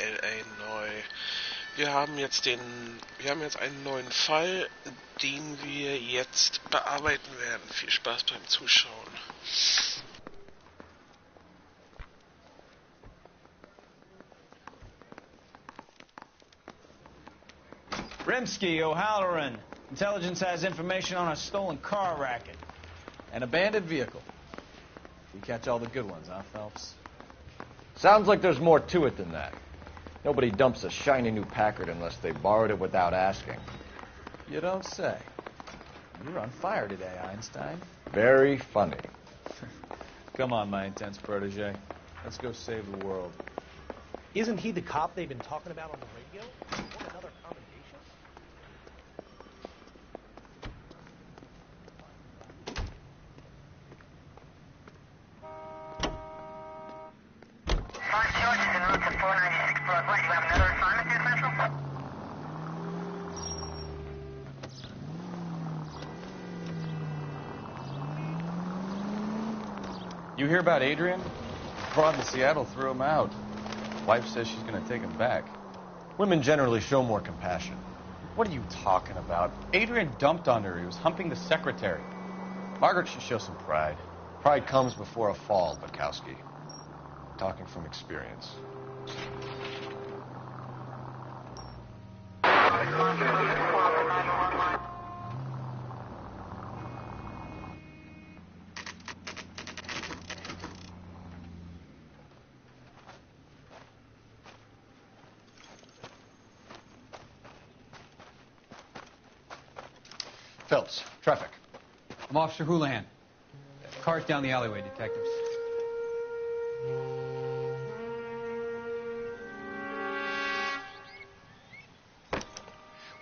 LA neu. Wir haben jetzt einen neuen Fall, den wir jetzt bearbeiten werden. Viel Spaß beim Zuschauen. Rimsky, O'Halloran. Intelligence has information on a stolen car racket. An abandoned vehicle. We catch all the good ones, huh, Phelps? Sounds like there's more to it than that. Nobody dumps a shiny new Packard unless they borrowed it without asking. You don't say. You're on fire today, Einstein. Very funny. Come on, my intense protege. Let's go save the world. Isn't he the cop they've been talking about on the radio? What another commendation? Sergeant George is en route to 496 Broadway. You have another assignment here, Central? You hear about Adrian? Fraud in Seattle threw him out. Wife says she's going to take him back. Women generally show more compassion. What are you talking about? Adrian dumped on her. He was humping the secretary. Margaret should show some pride. Pride comes before a fall, Bukowski. Talking from experience. Phelps, traffic. I'm Officer Houlihan. Car's down the alleyway, detectives.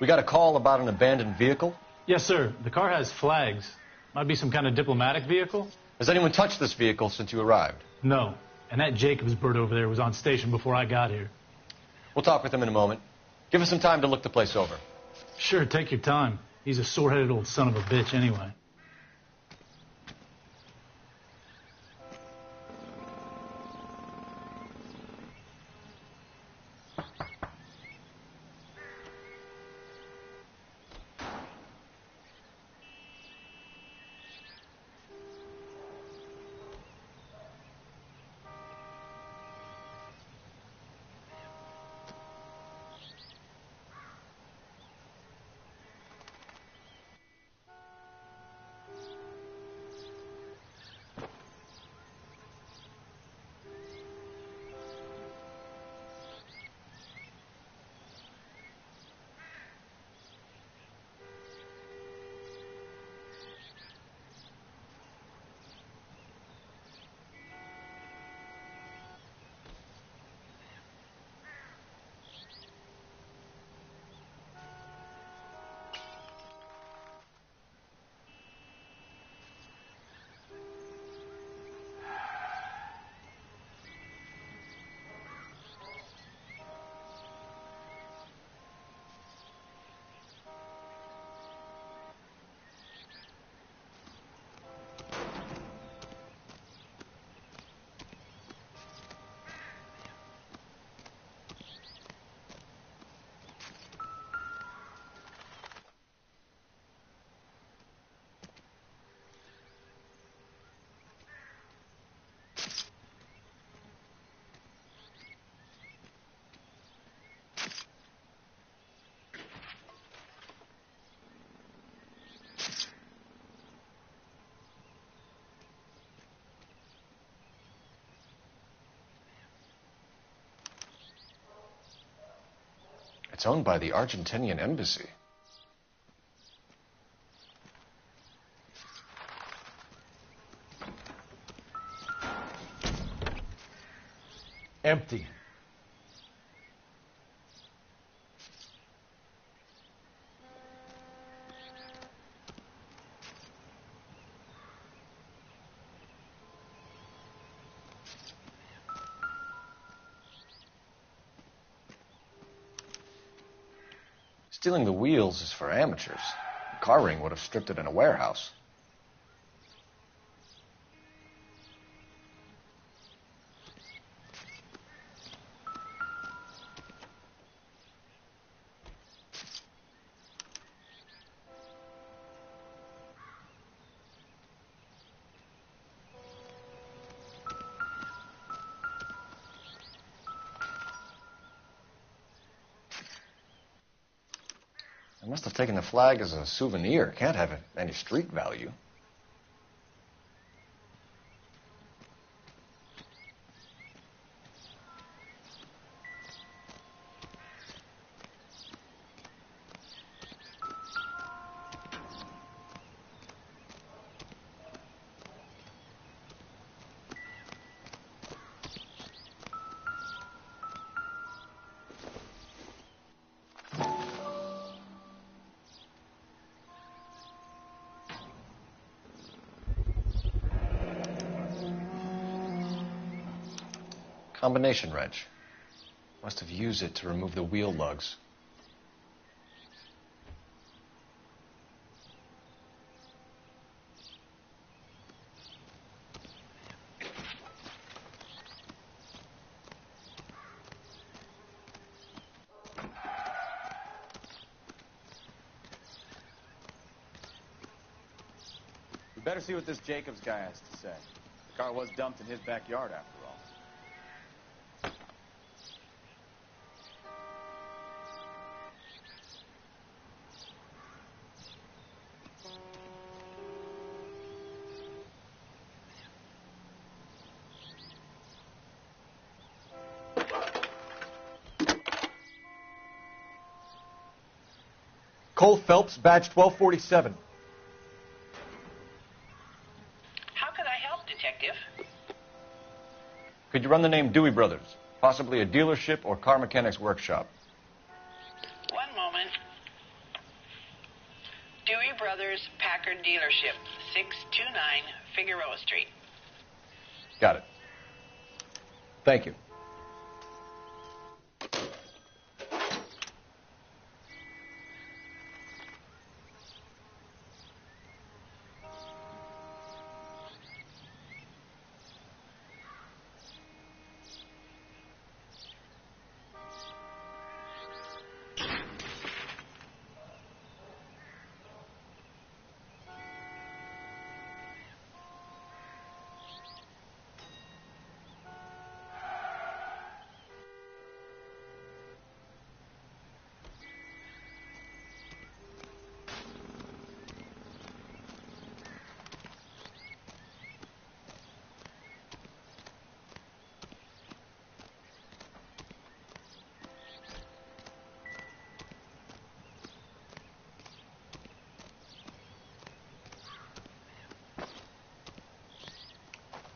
We got a call about an abandoned vehicle. Yes, sir. The car has flags. Might be some kind of diplomatic vehicle. Has anyone touched this vehicle since you arrived? No. And that Jacobs bird over there was on station before I got here. We'll talk with him in a moment. Give us some time to look the place over. Sure, take your time. He's a sore-headed old son of a bitch anyway. It's owned by the Argentinian embassy. Empty. Stealing the wheels is for amateurs. The car ring would have stripped it in a warehouse. I must have taken the flag as a souvenir. Can't have any street value. Combination wrench. Must have used it to remove the wheel lugs. We better see what this Jacobs guy has to say. The car was dumped in his backyard, after all. Cole Phelps, badge 1247. How can I help, Detective? Could you run the name Dewey Brothers? Possibly a dealership or car mechanics workshop. One moment. Dewey Brothers Packard Dealership, 629 Figueroa Street. Got it. Thank you.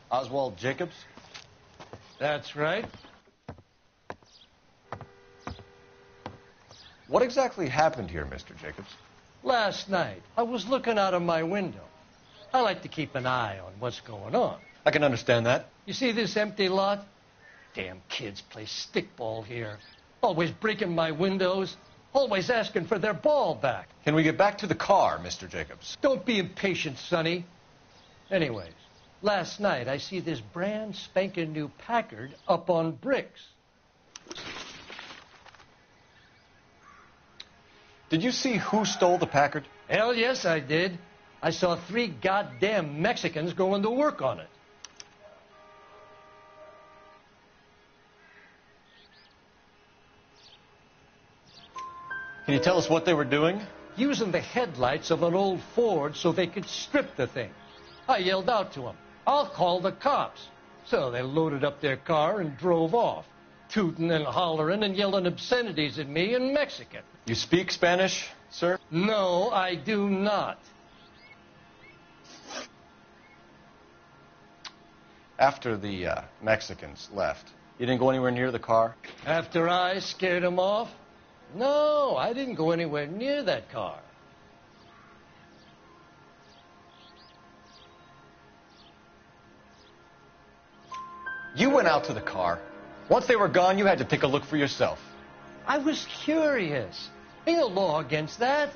Oswald Jacobs? That's right. What exactly happened here, Mr. Jacobs? Last night, I was looking out of my window. I like to keep an eye on what's going on. I can understand that. You see this empty lot? Damn kids play stickball here. Always breaking my windows. Always asking for their ball back. Can we get back to the car, Mr. Jacobs? Don't be impatient, Sonny. Anyways, last night I see this brand spanking new Packard up on bricks. Did you see who stole the Packard? Hell yes, I did. I saw 3 goddamn Mexicans going to work on it. Can you tell us what they were doing? Using the headlights of an old Ford so they could strip the thing. I yelled out to them, "I'll call the cops." So they loaded up their car and drove off, tooting and hollering and yelling obscenities at me in Mexican. You speak Spanish, sir? No, I do not. After the Mexicans left, you didn't go anywhere near the car? After I scared them off? No, I didn't go anywhere near that car. You went out to the car. Once they were gone, you had to take a look for yourself. I was curious. Ain't no law against that.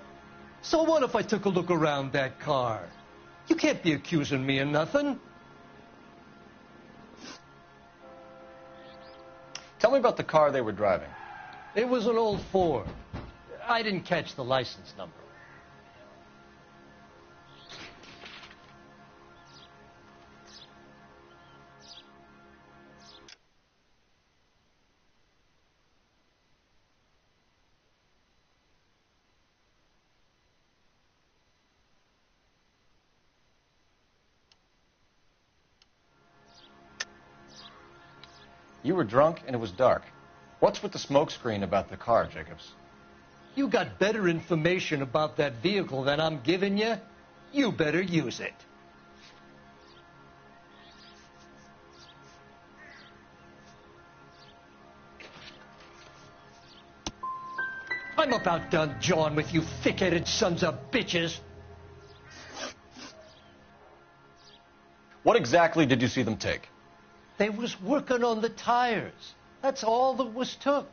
So what if I took a look around that car? You can't be accusing me of nothing. Tell me about the car they were driving. It was an old Ford. I didn't catch the license number. You were drunk and it was dark. What's with the smoke screen about the car, Jacobs? You got better information about that vehicle than I'm giving you? You better use it. I'm about done jawing with you thick-headed sons of bitches. What exactly did you see them take? They was working on the tires. That's all that was took.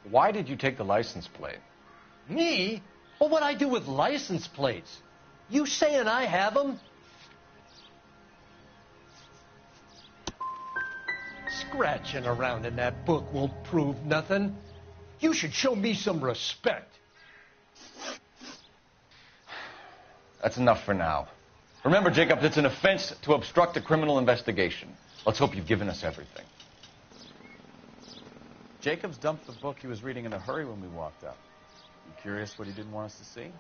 Why did you take the license plate? Me? Well, what I do with license plates? You saying I have them? Scratching around in that book won't prove nothing. You should show me some respect. That's enough for now. Remember, Jacobs, it's an offense to obstruct a criminal investigation. Let's hope you've given us everything. Jacobs dumped the book he was reading in a hurry when we walked up. You curious what he didn't want us to see?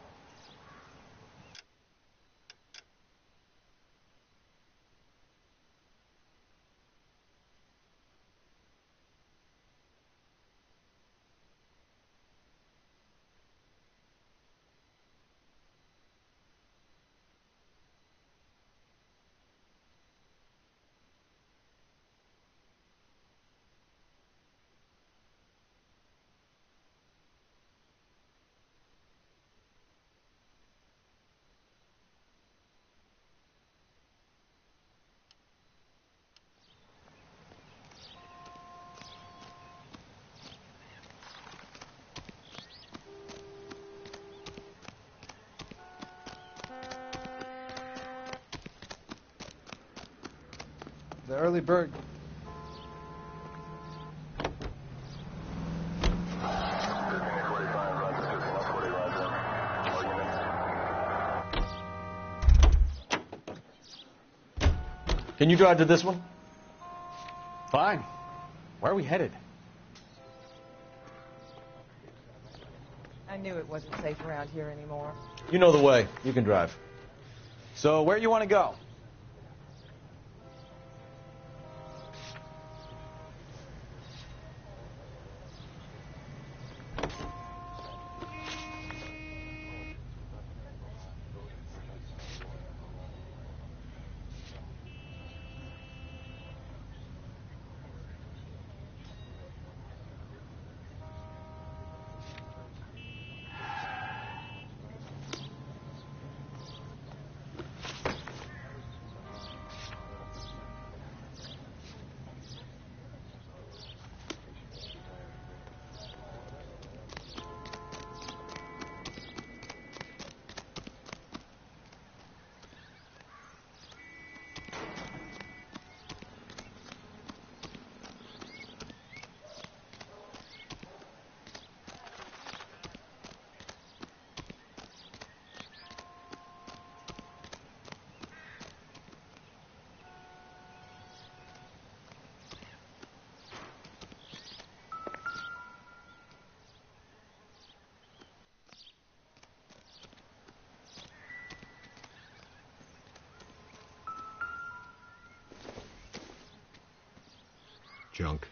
The early bird. Can you drive to this one? Fine. Where are we headed? I knew it wasn't safe around here anymore. You know the way. You can drive. So, where you want to go? Junk.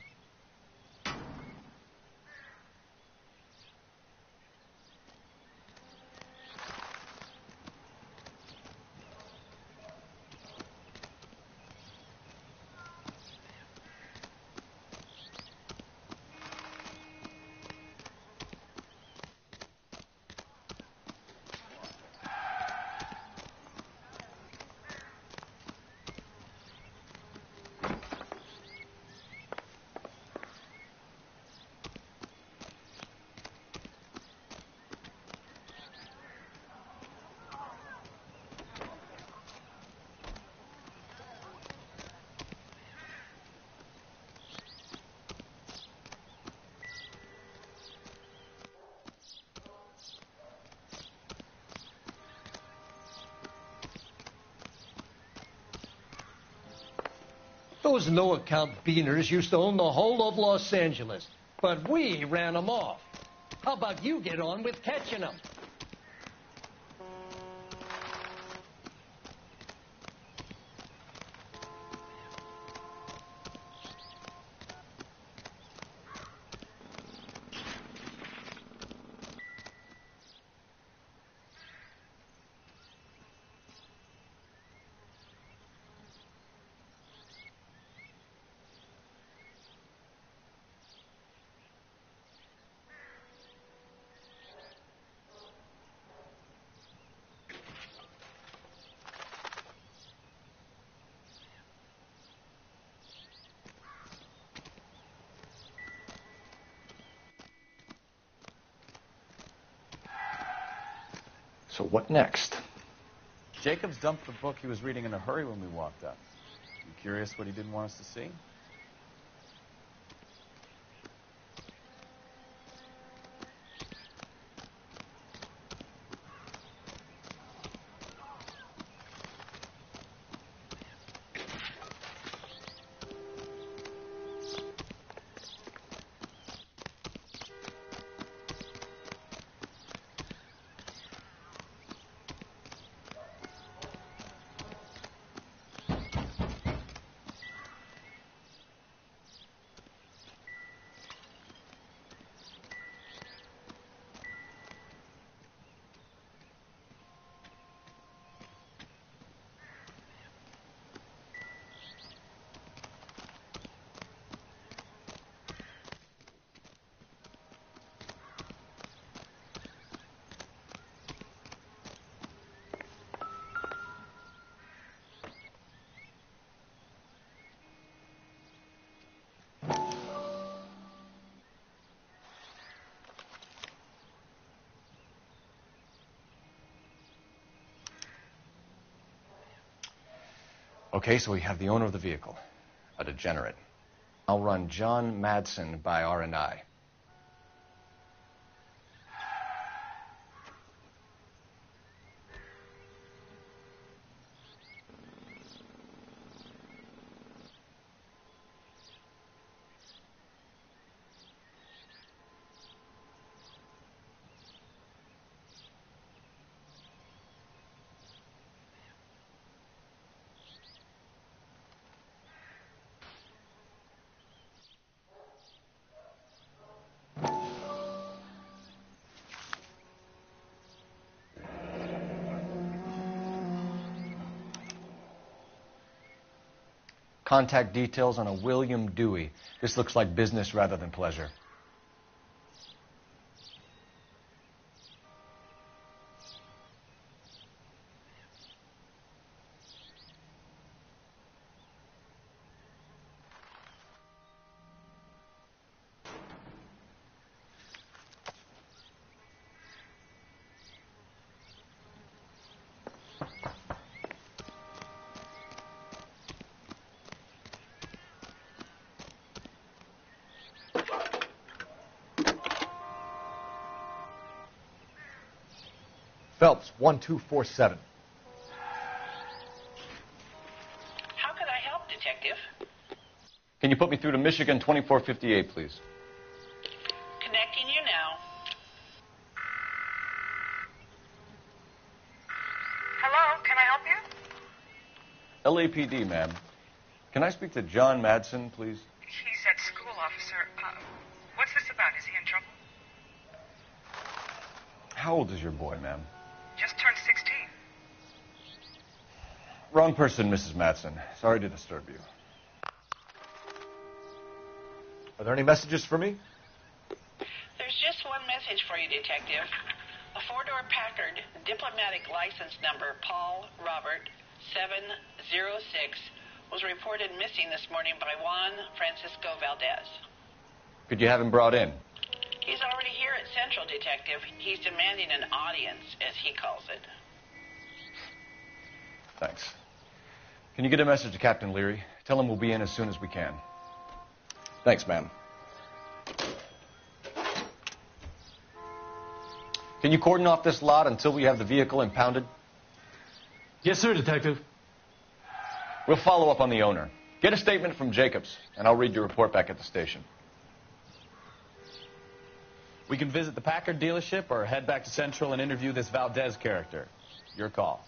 Those no-account beaners used to own the whole of Los Angeles, but we ran them off. How about you get on with catching them? So what next? Jacobs dumped the book he was reading in a hurry when we walked up. You curious what he didn't want us to see? Okay, so we have the owner of the vehicle, a degenerate. I'll run John Madsen by R&I. Contact details on a William Dewey. This looks like business rather than pleasure. Phelps, 1247. How could I help, Detective? Can you put me through to Michigan 2458, please? Connecting you now. Hello, can I help you? LAPD, ma'am. Can I speak to John Madsen, please? He's at school, officer. What's this about? Is he in trouble? How old is your boy, ma'am? Just turned 16. Wrong person, Mrs. Madsen. Sorry to disturb you. Are there any messages for me? There's just one message for you, Detective. A four-door Packard, diplomatic license number Paul Robert 706, was reported missing this morning by Juan Francisco Valdez. Could you have him brought in? He's already here at Central, Detective. He's demanding an audience, as he calls it. Thanks. Can you get a message to Captain Leary? Tell him we'll be in as soon as we can. Thanks, ma'am. Can you cordon off this lot until we have the vehicle impounded? Yes, sir, Detective. We'll follow up on the owner. Get a statement from Jacobs, and I'll read your report back at the station. We can visit the Packard dealership or head back to Central and interview this Valdez character. Your call.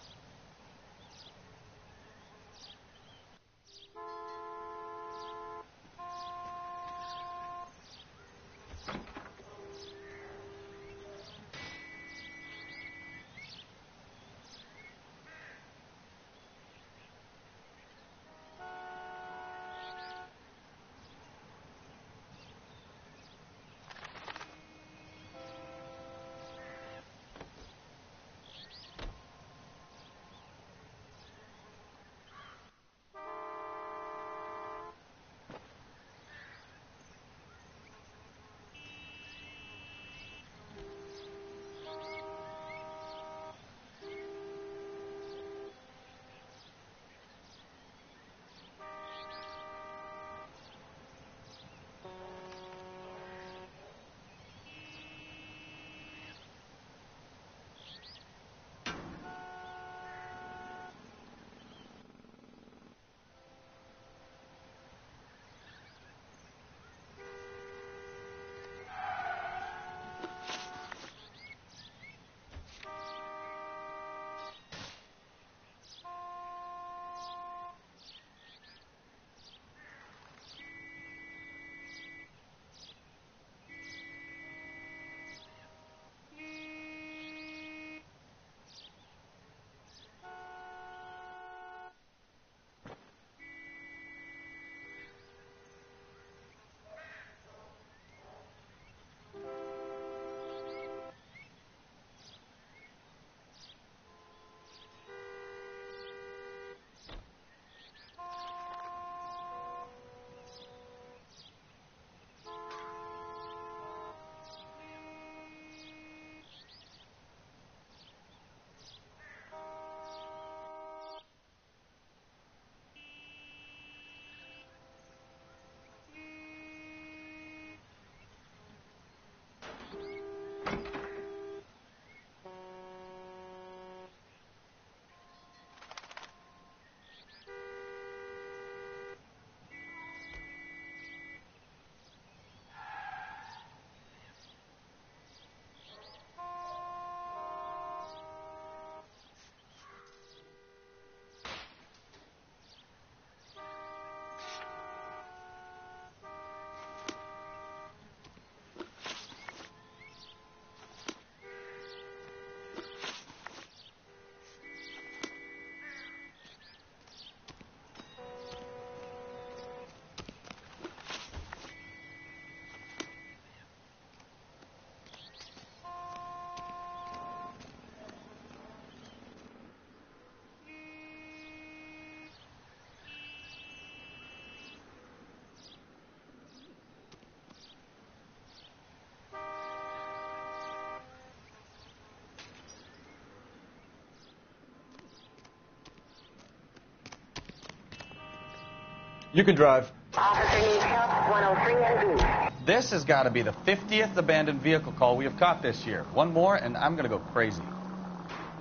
You can drive. Officer needs help, 103 and B. This has got to be the 50th abandoned vehicle call we have caught this year. One more, and I'm going to go crazy.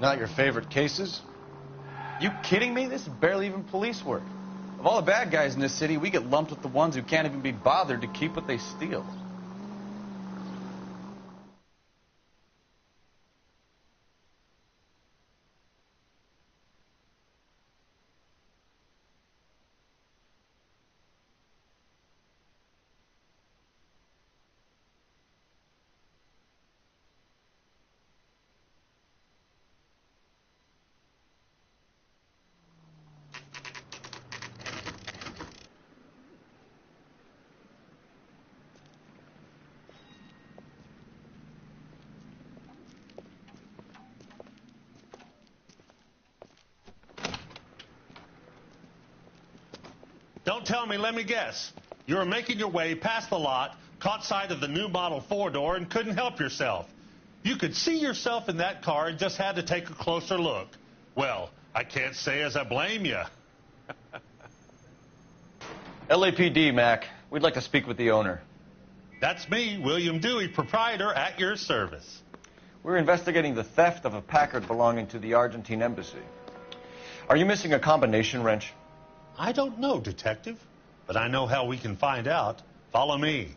Not your favorite cases? You kidding me? This is barely even police work. Of all the bad guys in this city, we get lumped with the ones who can't even be bothered to keep what they steal. Don't tell me, let me guess. You were making your way past the lot, caught sight of the new model four-door, and couldn't help yourself. You could see yourself in that car and just had to take a closer look. Well, I can't say as I blame you. LAPD, Mac. We'd like to speak with the owner. That's me, William Dewey, proprietor, at your service. We're investigating the theft of a Packard belonging to the Argentine embassy. Are you missing a combination wrench? I don't know, Detective, but I know how we can find out. Follow me.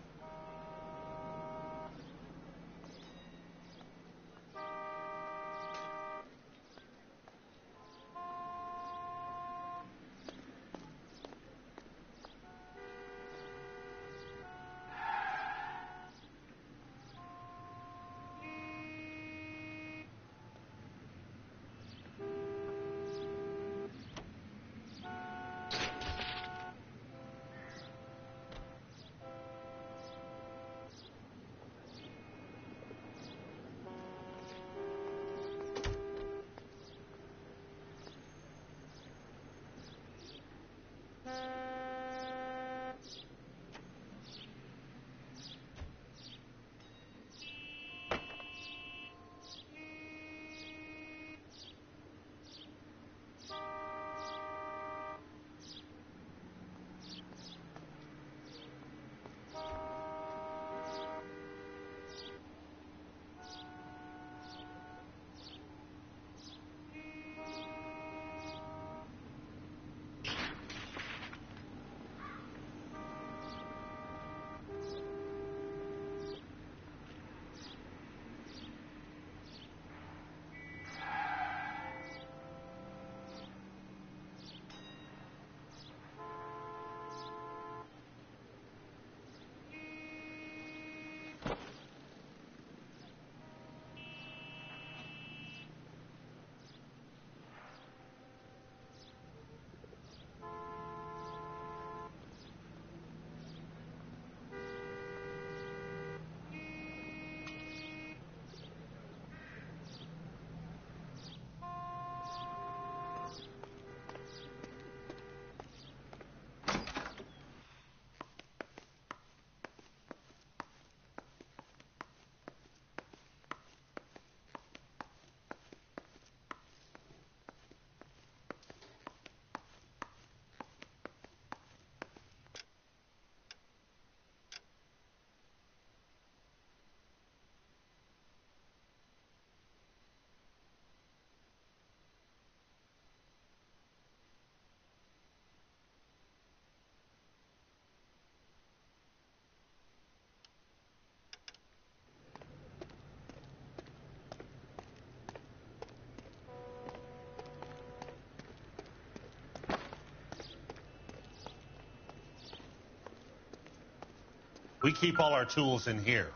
We keep all our tools in here.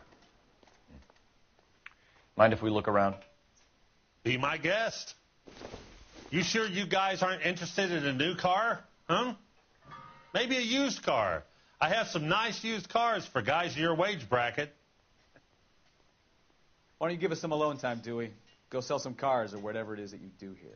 Mind if we look around? Be my guest. You sure you guys aren't interested in a new car? Huh? Maybe a used car. I have some nice used cars for guys in your wage bracket. Why don't you give us some alone time, Dewey? Go sell some cars or whatever it is that you do here.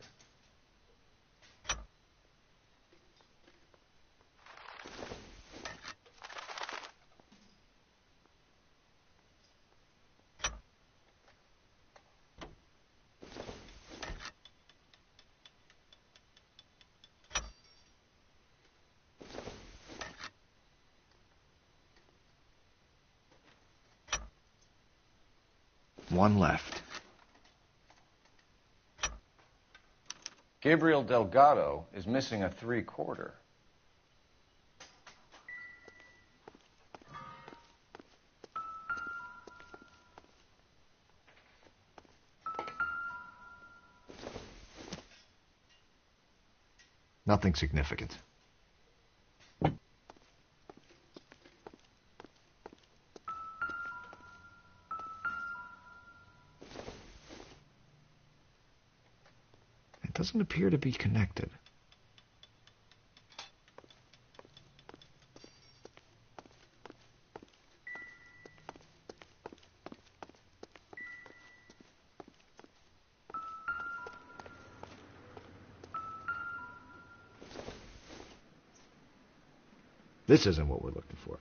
one left. Gabriel Delgado is missing a 3/4. Nothing significant. It doesn't appear to be connected. This isn't what we're looking for.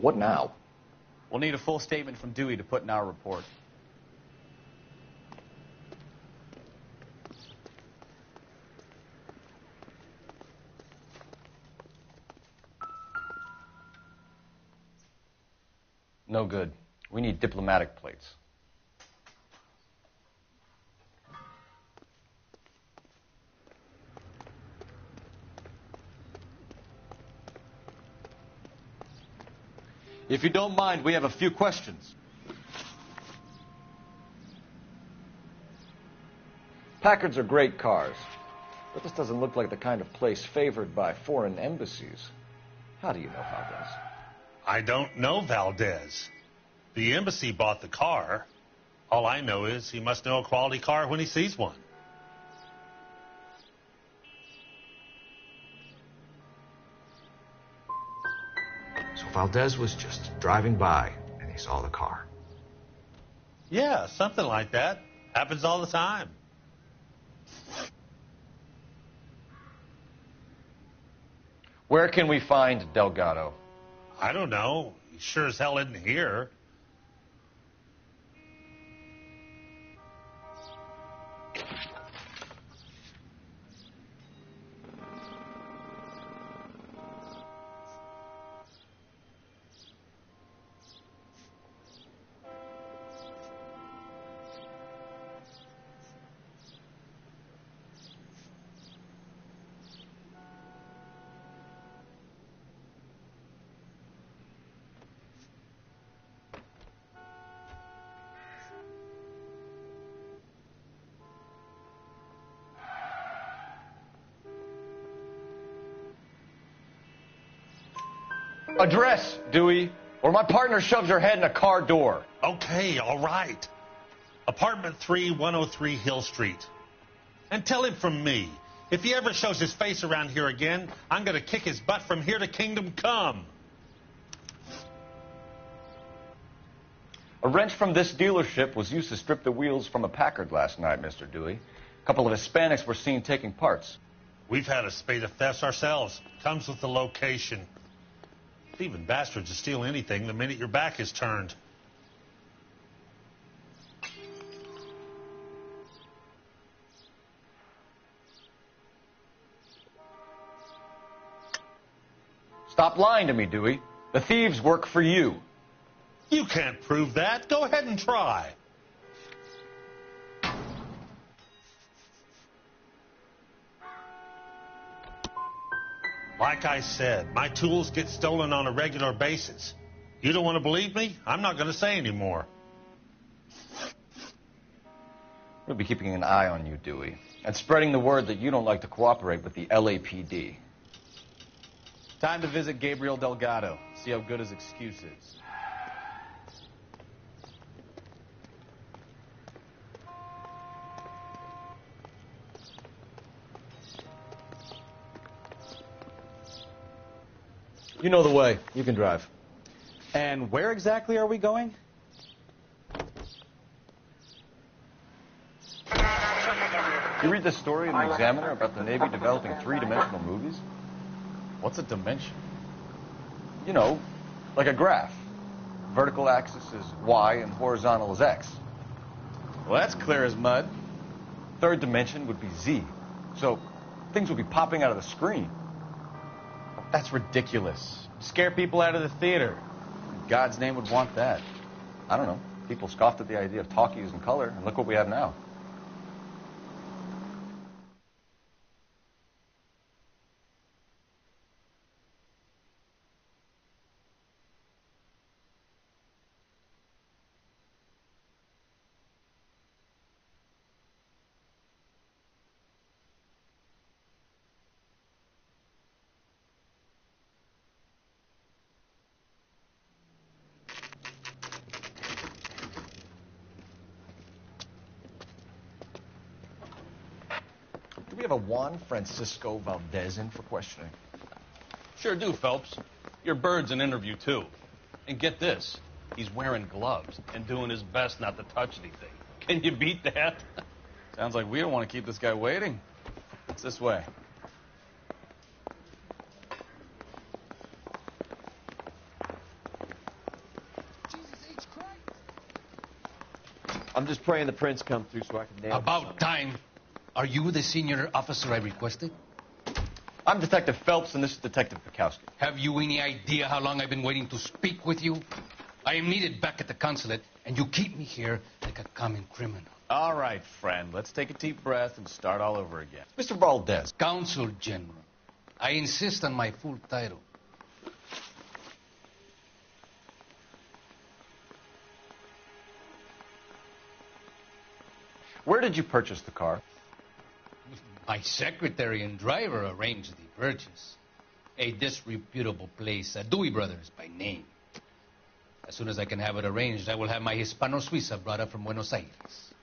What now? We'll need a full statement from Dewey to put in our report. No good. We need diplomatic plates. If you don't mind, we have a few questions. Packards are great cars, but this doesn't look like the kind of place favored by foreign embassies. How do you know Valdez? I don't know Valdez. The embassy bought the car. All I know is he must know a quality car when he sees one. So Valdez was just driving by, and he saw the car. Yeah, something like that. Happens all the time. Where can we find Delgado? I don't know. He sure as hell isn't here. Address, Dewey, or my partner shoves her head in a car door. Okay, all right. Apartment 3, 103 Hill Street. And tell him from me, if he ever shows his face around here again, I'm going to kick his butt from here to Kingdom Come. A wrench from this dealership was used to strip the wheels from a Packard last night, Mr. Dewey. A couple of Hispanics were seen taking parts. We've had a spate of thefts ourselves. Comes with the location. Thieving bastards will steal anything the minute your back is turned. Stop lying to me, Dewey. The thieves work for you. You can't prove that. Go ahead and try. Like I said, my tools get stolen on a regular basis. You don't want to believe me? I'm not going to say anymore. We'll be keeping an eye on you, Dewey, and spreading the word that you don't like to cooperate with the LAPD. Time to visit Gabriel Delgado, see how good his excuse is. You know the way. You can drive. And where exactly are we going? You read this story in the Examiner about the Navy developing three-dimensional movies? What's a dimension? You know, like a graph. Vertical axis is Y and horizontal is X. Well, that's clear as mud. Third dimension would be Z. So things would be popping out of the screen. That's ridiculous. Scare people out of the theater. In God's name would want that. I don't know. People scoffed at the idea of talkies in color, and look what we have now. Do we have a Juan Francisco Valdez in for questioning? Sure do, Phelps. Your bird's an interview, too. And get this, he's wearing gloves and doing his best not to touch anything. Can you beat that? Sounds like we don't want to keep this guy waiting. It's this way. I'm just praying the prints come through so I can nail About time. Are you the senior officer I requested? I'm Detective Phelps, and this is Detective Pekowski. Have you any idea how long I've been waiting to speak with you? I am needed back at the consulate, and you keep me here like a common criminal. All right, friend. Let's take a deep breath and start all over again. Mr. Valdez. Consul General. I insist on my full title. Where did you purchase the car? My secretary and driver arranged the purchase. A disreputable place, Dewey Brothers by name. As soon as I can have it arranged, I will have my Hispano Suiza brought up from Buenos Aires.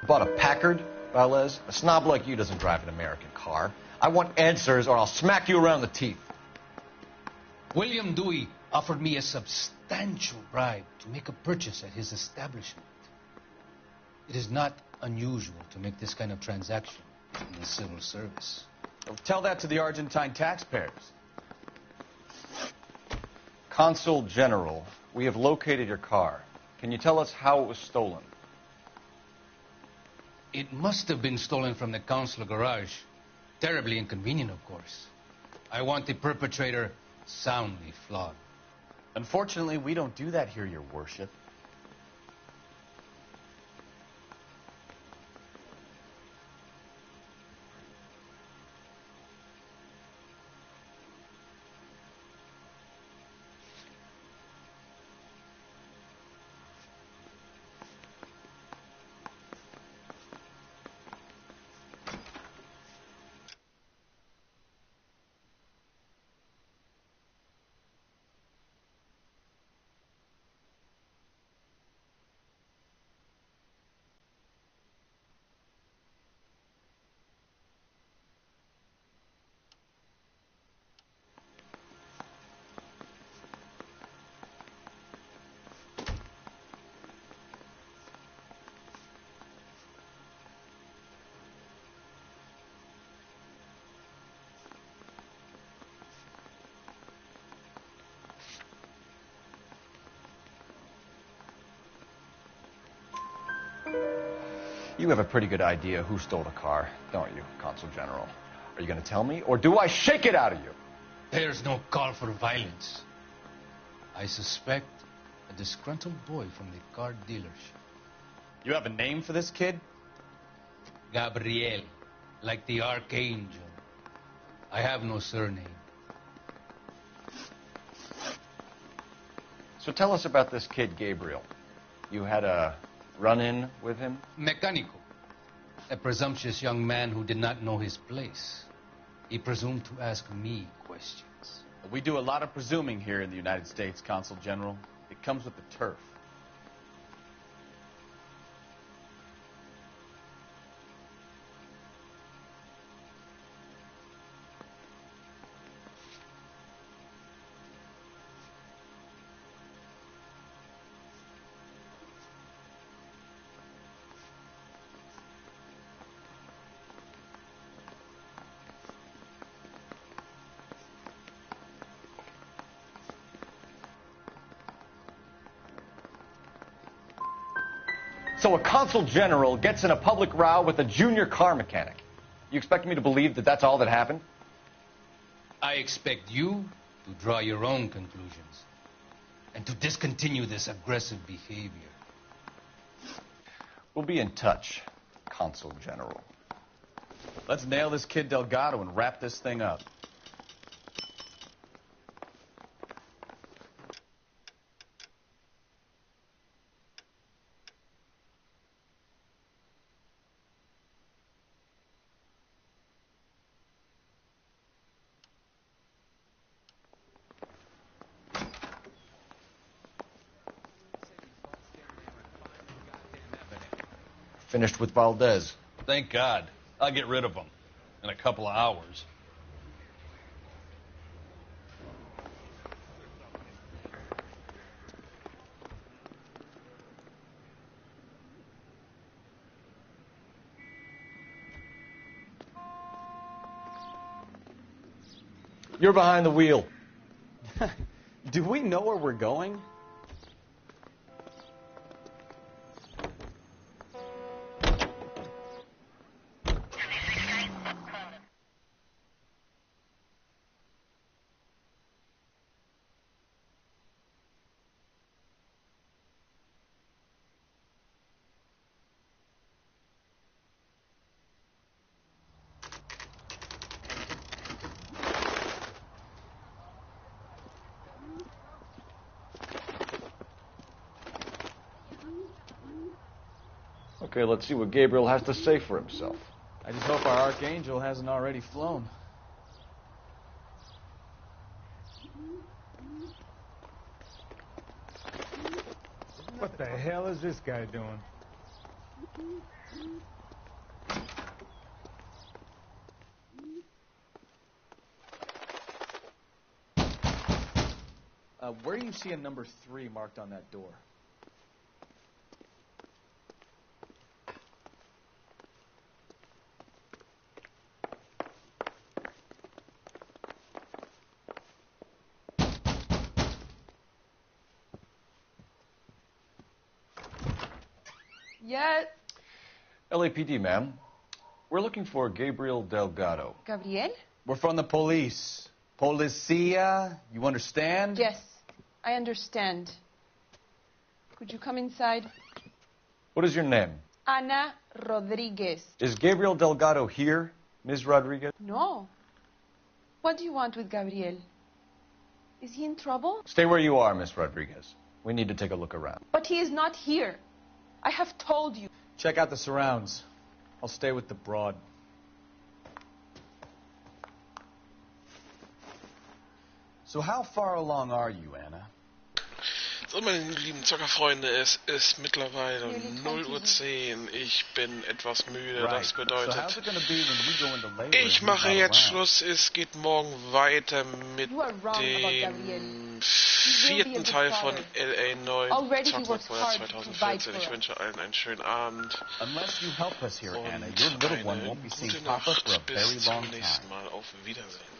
Bought a Packard, Valdez? A snob like you doesn't drive an American car. I want answers, or I'll smack you around the teeth. William Dewey offered me a substantial bribe to make a purchase at his establishment. It is not unusual to make this kind of transaction in the civil service. Well, tell that to the Argentine taxpayers. Consul General, we have located your car. Can you tell us how it was stolen? It must have been stolen from the consular garage. Terribly inconvenient, of course. I want the perpetrator soundly flogged. Unfortunately, we don't do that here, Your Worship. You have a pretty good idea who stole the car, don't you, Consul General? Are you going to tell me, or do I shake it out of you? There's no call for violence. I suspect a disgruntled boy from the car dealership. You have a name for this kid? Gabriel, like the archangel. I have no surname. So tell us about this kid, Gabriel. You had a run-in with him? Mecánico. A presumptuous young man who did not know his place. He presumed to ask me questions. We do a lot of presuming here in the United States, Consul General. It comes with the turf. So a consul general gets in a public row with a junior car mechanic. You expect me to believe that that's all that happened? I expect you to draw your own conclusions and to discontinue this aggressive behavior. We'll be in touch, Consul General. Let's nail this kid Delgado and wrap this thing up. Finished with Valdez. Thank God. I'll get rid of him in a couple of hours. You're behind the wheel. Do we know where we're going? Okay, let's see what Gabriel has to say for himself. I just hope our archangel hasn't already flown. What the hell is this guy doing? Where do you see a number 3 marked on that door? Yes. LAPD, ma'am. We're looking for Gabriel Delgado. Gabriel? We're from the police. Policia, you understand? Yes, I understand. Could you come inside? What is your name? Ana Rodriguez. Is Gabriel Delgado here, Ms. Rodriguez? No. What do you want with Gabriel? Is he in trouble? Stay where you are, Miss Rodriguez. We need to take a look around. But he is not here. I have told you. Check out the surrounds. I'll stay with the broad. So how far along are you, Anna? So, meine lieben Zockerfreunde, es ist mittlerweile 0:10 Uhr. Ich bin etwas müde, das bedeutet, ich mache jetzt Schluss. Es geht morgen weiter mit dem 4. Teil von LA 9 Zocken 2014. Ich wünsche allen einen schönen Abend und eine gute Nacht. Bis zum nächsten Mal. Auf Wiedersehen.